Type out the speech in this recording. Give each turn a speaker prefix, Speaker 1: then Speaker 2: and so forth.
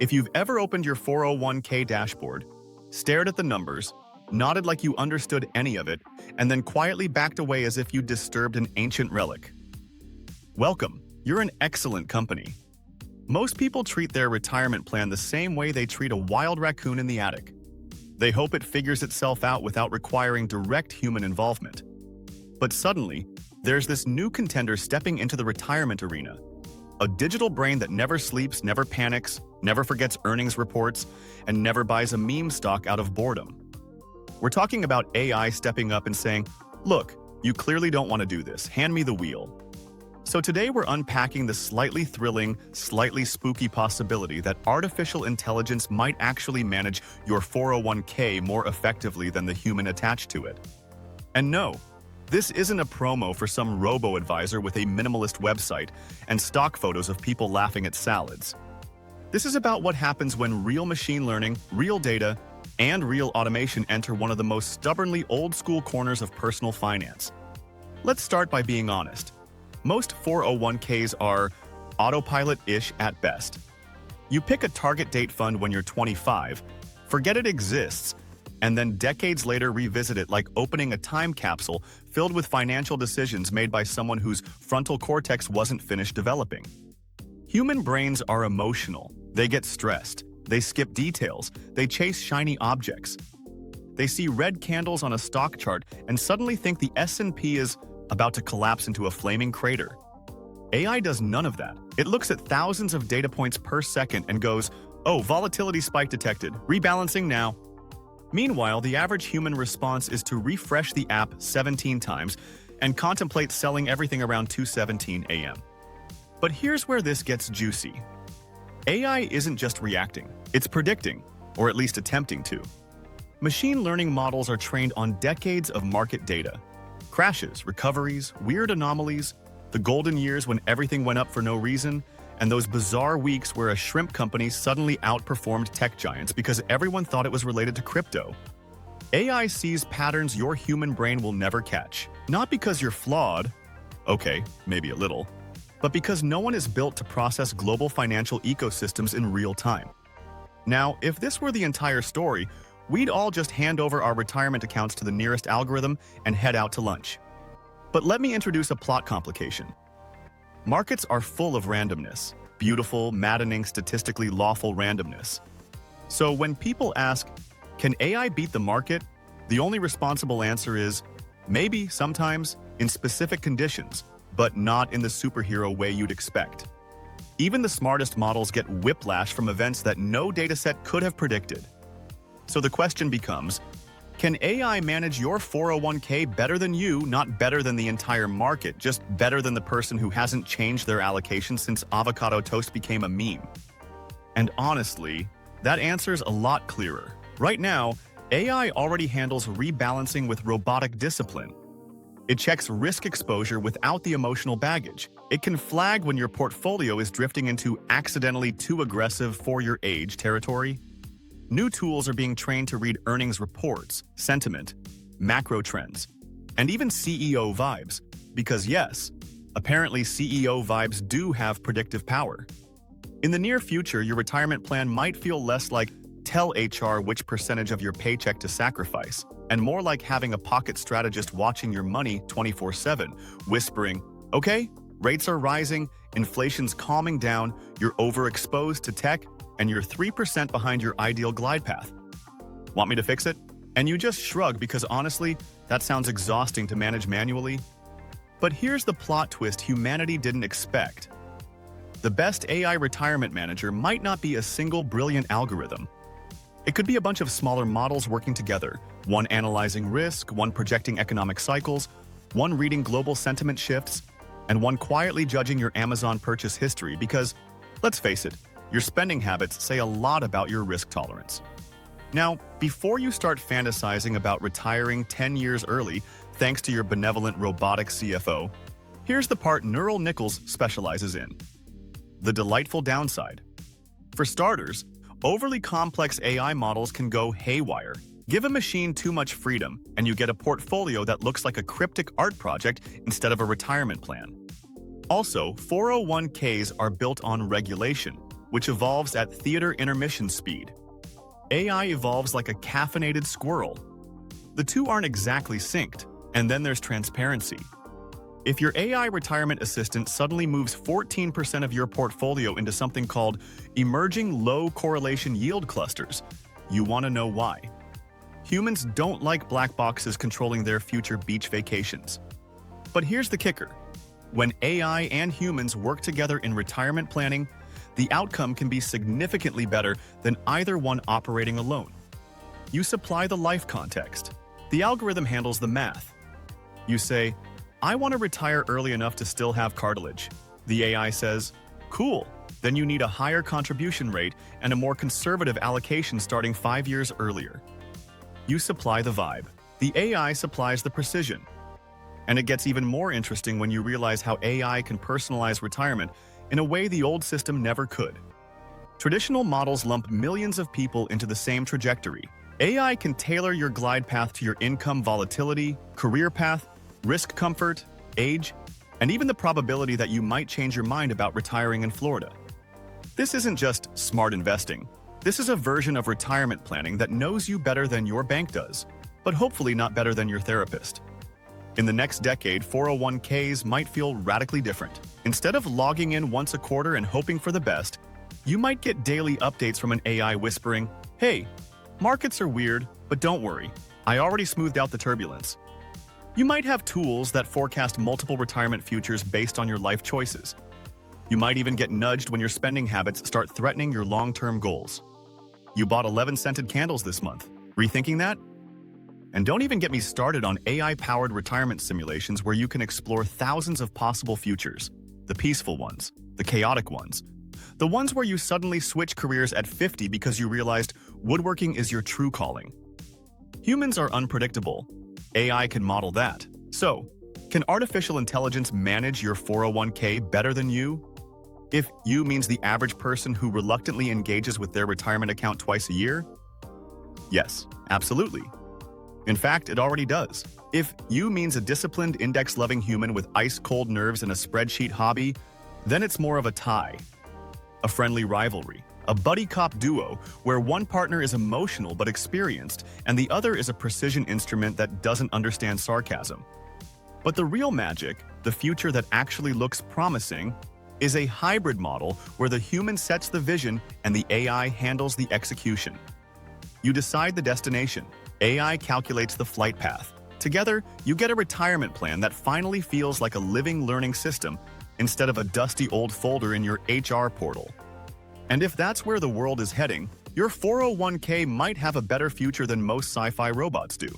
Speaker 1: If you've ever opened your 401k dashboard, stared at the numbers, nodded like you understood any of it, and then quietly backed away as if you disturbed an ancient relic. Welcome, you're in excellent company. Most people treat their retirement plan the same way they treat a wild raccoon in the attic. They hope it figures itself out without requiring direct human involvement. But suddenly, there's this new contender stepping into the retirement arena. A digital brain that never sleeps, never panics, never forgets earnings reports, and never buys a meme stock out of boredom. We're talking about AI stepping up and saying, "Look, you clearly don't want to do this. Hand me the wheel." So today we're unpacking the slightly thrilling, slightly spooky possibility that artificial intelligence might actually manage your 401k more effectively than the human attached to it. And no, this isn't a promo for some robo-advisor with a minimalist website and stock photos of people laughing at salads. This is about what happens when real machine learning, real data, and real automation enter one of the most stubbornly old-school corners of personal finance. Let's start by being honest. Most 401ks are autopilot-ish at best. You pick a target date fund when you're 25, forget it exists, and then decades later revisit it like opening a time capsule filled with financial decisions made by someone whose frontal cortex wasn't finished developing. Human brains are emotional. They get stressed. They skip details. They chase shiny objects. They see red candles on a stock chart and suddenly think the S&P is about to collapse into a flaming crater. AI does none of that. It looks at thousands of data points per second and goes, "Oh, volatility spike detected. Rebalancing now." Meanwhile, the average human response is to refresh the app 17 times and contemplate selling everything around 2:17 a.m. But here's where this gets juicy. AI isn't just reacting, it's predicting, or at least attempting to. Machine learning models are trained on decades of market data. Crashes, recoveries, weird anomalies, the golden years when everything went up for no reason, and those bizarre weeks where a shrimp company suddenly outperformed tech giants because everyone thought it was related to crypto. AI sees patterns your human brain will never catch, not because you're flawed, okay, maybe a little, but because no one is built to process global financial ecosystems in real time. Now, if this were the entire story, we'd all just hand over our retirement accounts to the nearest algorithm and head out to lunch. But let me introduce a plot complication. Markets are full of randomness, beautiful, maddening, statistically lawful randomness. So when people ask, can AI beat the market? The only responsible answer is, maybe, sometimes, in specific conditions, but not in the superhero way you'd expect. Even the smartest models get whiplash from events that no dataset could have predicted. So the question becomes, can AI manage your 401k better than you, not better than the entire market, just better than the person who hasn't changed their allocation since avocado toast became a meme? And honestly, that answer's a lot clearer. Right now, AI already handles rebalancing with robotic discipline. It checks risk exposure without the emotional baggage. It can flag when your portfolio is drifting into accidentally too aggressive for your age territory. New tools are being trained to read earnings reports, sentiment, macro trends, and even CEO vibes. Because yes, apparently CEO vibes do have predictive power. In the near future, your retirement plan might feel less like tell HR which percentage of your paycheck to sacrifice, and more like having a pocket strategist watching your money 24/7, whispering, "Okay, rates are rising, inflation's calming down, you're overexposed to tech, and you're 3% behind your ideal glide path. Want me to fix it?" And you just shrug because honestly, that sounds exhausting to manage manually. But here's the plot twist humanity didn't expect. The best AI retirement manager might not be a single brilliant algorithm. It could be a bunch of smaller models working together, one analyzing risk, one projecting economic cycles, one reading global sentiment shifts, and one quietly judging your Amazon purchase history because, let's face it, your spending habits say a lot about your risk tolerance. Now, before you start fantasizing about retiring 10 years early thanks to your benevolent robotic CFO, here's the part Neural Nichols specializes in: the delightful downside. For starters, overly complex AI models can go haywire. Give a machine too much freedom, and you get a portfolio that looks like a cryptic art project instead of a retirement plan. Also, 401ks are built on regulation. which evolves at theater intermission speed. AI evolves like a caffeinated squirrel. The two aren't exactly synced, and then there's transparency. If your AI retirement assistant suddenly moves 14% of your portfolio into something called emerging low correlation yield clusters, you want to know why. Humans don't like black boxes controlling their future beach vacations. But here's the kicker. When AI and humans work together in retirement planning, the outcome can be significantly better than either one operating alone. You supply the life context. The algorithm handles the math. You say, I want to retire early enough to still have cartilage. The AI says, cool, then you need a higher contribution rate and a more conservative allocation starting 5 years earlier. You supply the vibe. The AI supplies the precision. And it gets even more interesting when you realize how AI can personalize retirement in a way the old system never could. Traditional models lump millions of people into the same trajectory. AI can tailor your glide path to your income volatility, career path, risk comfort, age, and even the probability that you might change your mind about retiring in Florida. This isn't just smart investing. This is a version of retirement planning that knows you better than your bank does, but hopefully not better than your therapist. In the next decade, 401ks might feel radically different. Instead of logging in once a quarter and hoping for the best, you might get daily updates from an AI whispering, hey, markets are weird, but don't worry, I already smoothed out the turbulence. You might have tools that forecast multiple retirement futures based on your life choices. You might even get nudged when your spending habits start threatening your long-term goals. You bought 11 scented candles this month. Rethinking that? And don't even get me started on AI-powered retirement simulations where you can explore thousands of possible futures. The peaceful ones, the chaotic ones, the ones where you suddenly switch careers at 50 because you realized woodworking is your true calling. Humans are unpredictable. AI can model that. So, can artificial intelligence manage your 401k better than you? If you means the average person who reluctantly engages with their retirement account twice a year? Yes, absolutely. In fact, it already does. If you means a disciplined, index-loving human with ice-cold nerves and a spreadsheet hobby, then it's more of a tie. A friendly rivalry. A buddy cop duo where one partner is emotional but experienced and the other is a precision instrument that doesn't understand sarcasm. But the real magic, the future that actually looks promising, is a hybrid model where the human sets the vision and the AI handles the execution. You decide the destination. AI calculates the flight path. Together, you get a retirement plan that finally feels like a living learning system instead of a dusty old folder in your HR portal. And if that's where the world is heading, your 401k might have a better future than most sci-fi robots do.